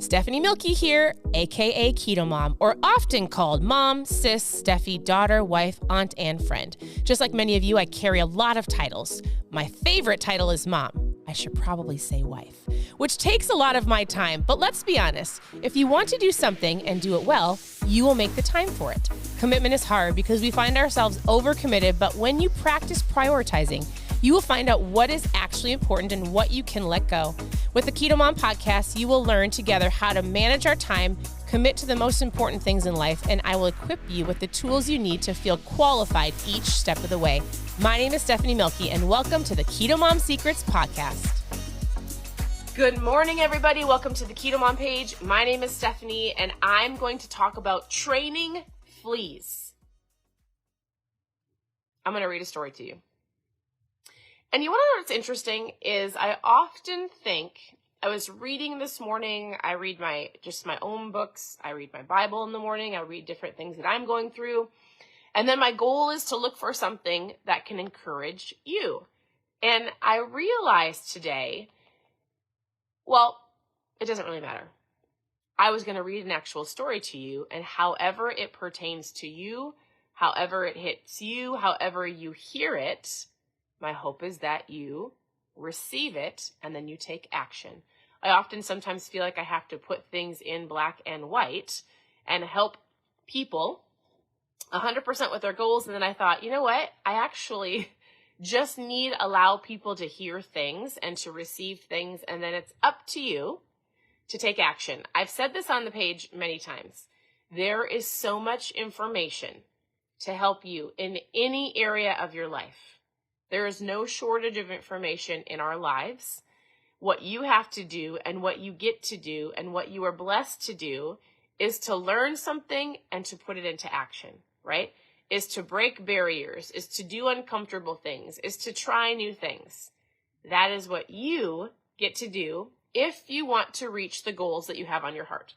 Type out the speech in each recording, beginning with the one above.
Stephanie Milky here, aka Keto Mom, or often called mom, sis, Steffi, daughter, wife, aunt, and friend. Just like many of you, I carry a lot of titles. My favorite title is mom. I should probably say wife, which takes a lot of my time. But let's be honest, if you want to do something and do it well, you will make the time for it. Commitment is hard because we find ourselves overcommitted, but when you practice prioritizing, you will find out what is actually important and what you can let go. With the Keto Mom podcast, you will learn together how to manage our time, commit to the most important things in life, and I will equip you with the tools you need to feel qualified each step of the way. My name is Stephanie Milky, and welcome to the Keto Mom Secrets podcast. Good morning, everybody. Welcome to the Keto Mom page. My name is Stephanie, and I'm going to talk about training fleas. I'm going to read a story to you. And you want to know what's interesting is I often think, I was reading this morning, I read my own books, I read my Bible in the morning, I read different things that I'm going through, and then my goal is to look for something that can encourage you. And I realized today, well, it doesn't really matter. I was going to read an actual story to you, and however it pertains to you, however it hits you, however you hear it, my hope is that you receive it and then you take action. I often sometimes feel like I have to put things in black and white and help people 100% with their goals. And then I thought, you know what? I actually just need allow people to hear things and to receive things. And then it's up to you to take action. I've said this on the page many times. There is so much information to help you in any area of your life. There is no shortage of information in our lives. What you have to do and what you get to do and what you are blessed to do is to learn something and to put it into action, right? Is to break barriers, is to do uncomfortable things, is to try new things. That is what you get to do if you want to reach the goals that you have on your heart,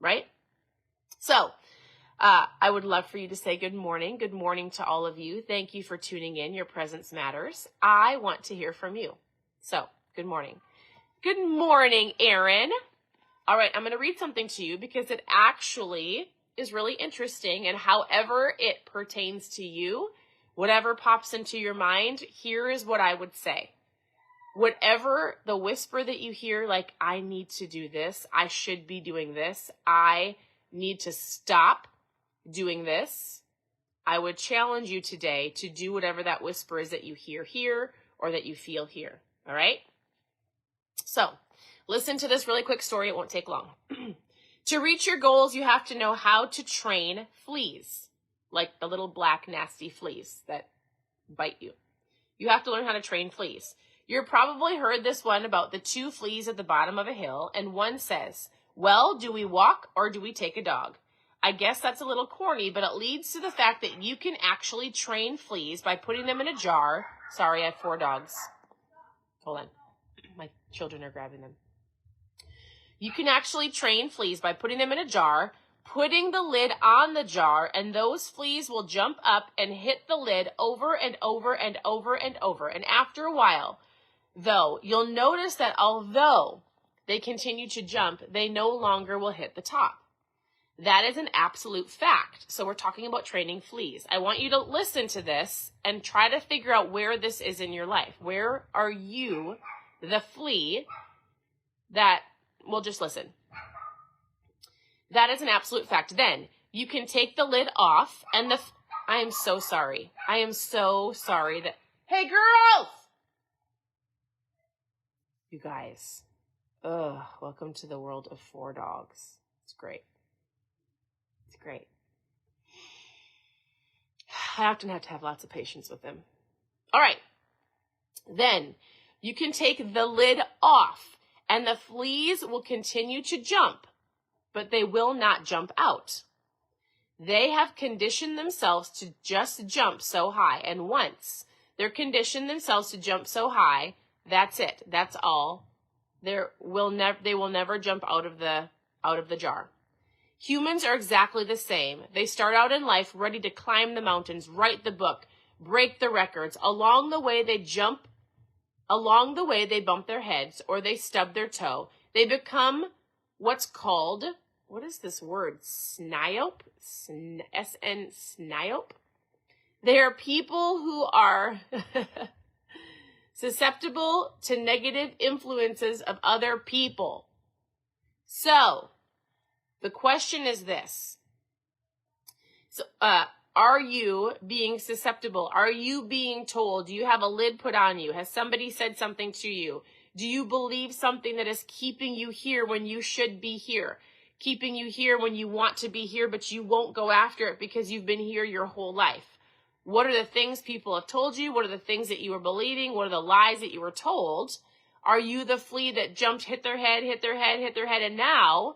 right? So, I would love for you to say good morning. Good morning to all of you. Thank you for tuning in. Your presence matters. I want to hear from you. So, good morning. Good morning, Erin. All right, I'm going to read something to you because it actually is really interesting. And however it pertains to you, whatever pops into your mind, here is what I would say. Whatever the whisper that you hear, like, I need to do this, I should be doing this, I need to stop doing this, I would challenge you today to do whatever that whisper is that you hear here or that you feel here. All right? So, listen to this really quick story. It won't take long. To reach your goals, you have to know how to train fleas, like the little black nasty fleas that bite you. You have to learn how to train fleas. You've probably heard this one about the two fleas at the bottom of a hill, and one says, well, do we walk or do we take a dog? I guess that's a little corny, but it leads to the fact that you can actually train fleas by putting them in a jar. Sorry, I have 4 dogs. Hold on. My children are grabbing them. You can actually train fleas by putting them in a jar, putting the lid on the jar, and those fleas will jump up and hit the lid over and over and over and over. And after a while, though, you'll notice that although they continue to jump, they no longer will hit the top. That is an absolute fact. So we're talking about training fleas. I want you to listen to this and try to figure out where this is in your life. Where are you, the flea, that, well, just listen. That is an absolute fact. Then you can take the lid off and I am so sorry. I am so sorry that, hey girls! You guys, welcome to the world of 4 dogs. It's great. Great. I often have to have lots of patience with them. All right. Then you can take the lid off and the fleas will continue to jump, but they will not jump out. They have conditioned themselves to just jump so high. And once they're conditioned themselves to jump so high, that's it. That's all. They will never jump out of the jar. Humans are exactly the same. They start out in life ready to climb the mountains, write the book, break the records. Along the way, they bump their heads or they stub their toe. They become what's called, what is this word? Sniope? S-N, sniope? They are people who are susceptible to negative influences of other people. So, the question is this. So, are you being susceptible? Are you being told? Do you have a lid put on you? Has somebody said something to you? Do you believe something that is keeping you here when you should be here? Keeping you here when you want to be here, but you won't go after it because you've been here your whole life? What are the things people have told you? What are the things that you were believing? What are the lies that you were told? Are you the flea that jumped, hit their head, and now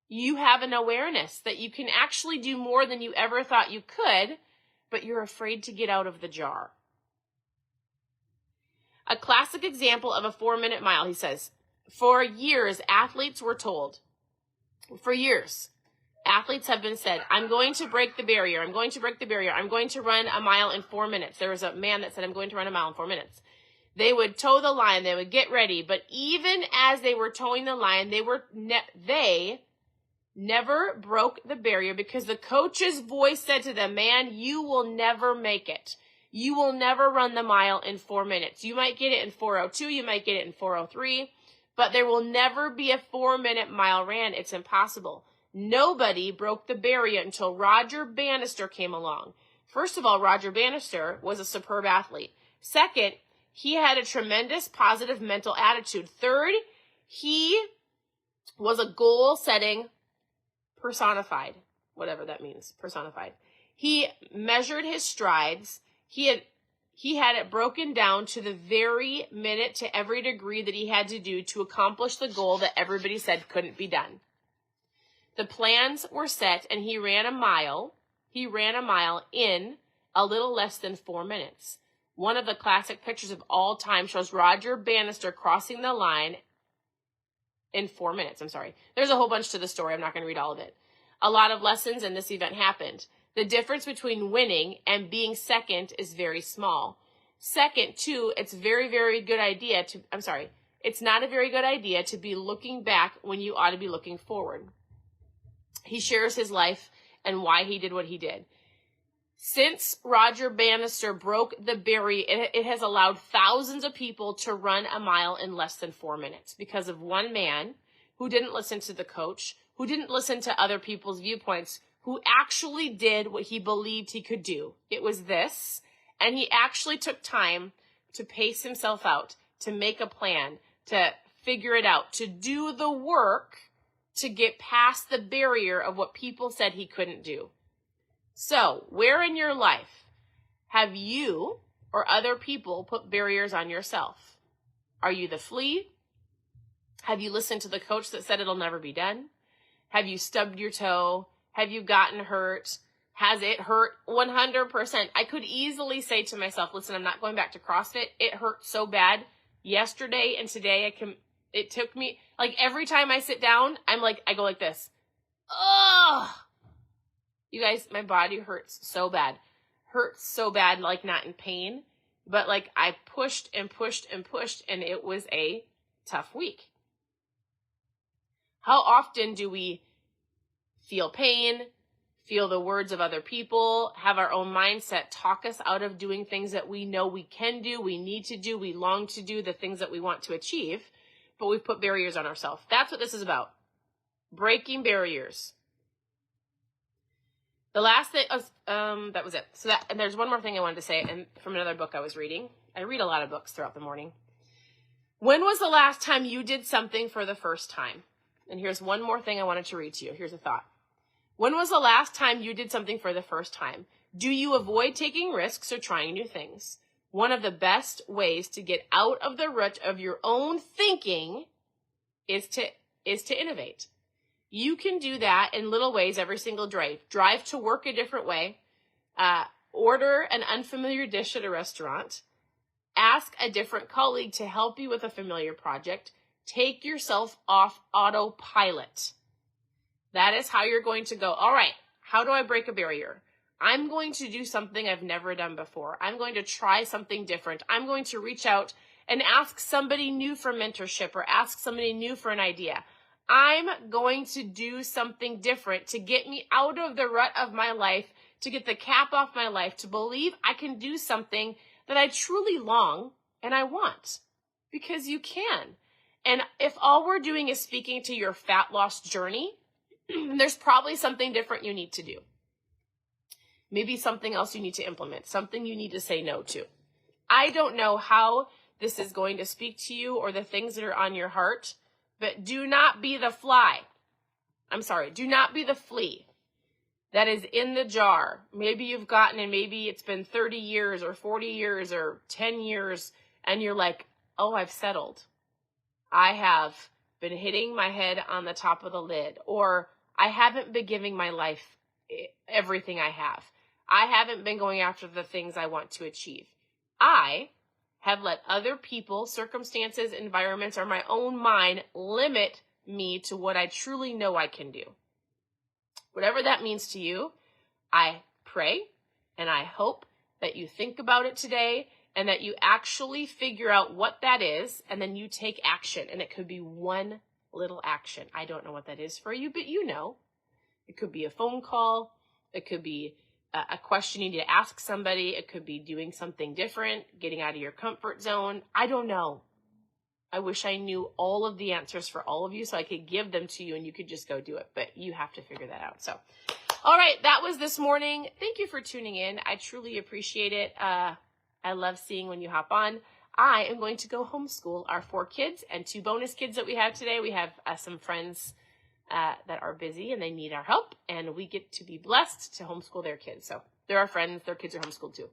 you have an awareness that you can actually do more than you ever thought you could, but you're afraid to get out of the jar? A classic example of a 4-minute mile, he says, for years, athletes were told, for years, athletes have been said, I'm going to break the barrier. I'm going to break the barrier. I'm going to run a mile in 4 minutes. There was a man that said, I'm going to run a mile in 4 minutes. They would toe the line. They would get ready. But even as they were towing the line, they never broke the barrier because the coach's voice said to them, man, you will never make it. You will never run the mile in 4 minutes. You might get it in 4:02. You might get it in 4:03. But there will never be a 4-minute mile ran. It's impossible. Nobody broke the barrier until Roger Bannister came along. First of all, Roger Bannister was a superb athlete. Second, he had a tremendous positive mental attitude. Third, he was a goal-setting personified, whatever that means, personified. He measured his strides. He had it broken down to the very minute, to every degree that he had to do to accomplish the goal that everybody said couldn't be done. The plans were set, and he ran a mile in a little less than 4 minutes. One of the classic pictures of all time shows Roger Bannister crossing the line in 4 minutes. There's a whole bunch to the story. I'm not going to read all of it. A lot of lessons in this event happened. The difference between winning and being second is very small. Second, too, it's not a very good idea to be looking back when you ought to be looking forward. He shares his life and why he did what he did. Since Roger Bannister broke the barrier, it has allowed thousands of people to run a mile in less than 4 minutes because of one man who didn't listen to the coach, who didn't listen to other people's viewpoints, who actually did what he believed he could do. It was this, and he actually took time to pace himself out, to make a plan, to figure it out, to do the work to get past the barrier of what people said he couldn't do. So, where in your life have you or other people put barriers on yourself? Are you the flea? Have you listened to the coach that said it'll never be done? Have you stubbed your toe? Have you gotten hurt? Has it hurt? 100%. I could easily say to myself, listen, I'm not going back to CrossFit. It hurt so bad yesterday and today. It took me, like, every time I sit down, I go like this. Ugh! You guys, my body hurts so bad. Hurts so bad, like, not in pain, but like I pushed and pushed and pushed, and it was a tough week. How often do we feel pain, feel the words of other people, have our own mindset talk us out of doing things that we know we can do, we need to do, we long to do, the things that we want to achieve, but we've put barriers on ourselves. That's what this is about. Breaking barriers. The last thing, that was it. And there's one more thing I wanted to say, and from another book I was reading. I read a lot of books throughout the morning. When was the last time you did something for the first time? And here's one more thing I wanted to read to you. Here's a thought. When was the last time you did something for the first time? Do you avoid taking risks or trying new things? One of the best ways to get out of the rut of your own thinking is to innovate. You can do that in little ways every single day. Drive to work a different way. Order an unfamiliar dish at a restaurant. Ask a different colleague to help you with a familiar project. Take yourself off autopilot. That is how you're going to go, all right, how do I break a barrier? I'm going to do something I've never done before. I'm going to try something different. I'm going to reach out and ask somebody new for mentorship or ask somebody new for an idea. I'm going to do something different to get me out of the rut of my life, to get the cap off my life, to believe I can do something that I truly long and I want. Because you can. And if all we're doing is speaking to your fat loss journey, there's probably something different you need to do. Maybe something else you need to implement, something you need to say no to. I don't know how this is going to speak to you or the things that are on your heart, but do not be the fly. Do not be the flea that is in the jar. Maybe you've gotten, and maybe it's been 30 years or 40 years or 10 years, and you're like, oh, I've settled. I have been hitting my head on the top of the lid, or I haven't been giving my life everything I have. I haven't been going after the things I want to achieve. I have let other people, circumstances, environments, or my own mind limit me to what I truly know I can do. Whatever that means to you, I pray and I hope that you think about it today and that you actually figure out what that is, and then you take action. And it could be one little action. I don't know what that is for you, but you know. It could be a phone call. It could be a question you need to ask somebody. It could be doing something different, getting out of your comfort zone. I don't know. I wish I knew all of the answers for all of you so I could give them to you and you could just go do it. But you have to figure that out. So, all right, that was this morning. Thank you for tuning in. I truly appreciate it. I love seeing when you hop on. I am going to go homeschool our 4 kids and 2 bonus kids that we have today. We have some friends that are busy and they need our help, and we get to be blessed to homeschool their kids. So they're our friends. Their kids are homeschooled too.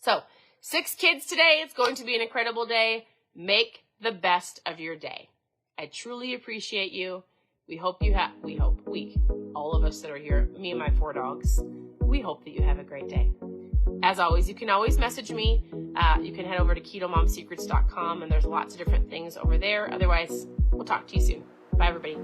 So 6 kids today. It's going to be an incredible day. Make the best of your day. I truly appreciate you. We hope, all of us that are here, me and my 4 dogs, we hope that you have a great day. As always, you can always message me. You can head over to ketomomsecrets.com, and there's lots of different things over there. Otherwise, we'll talk to you soon. Bye, everybody.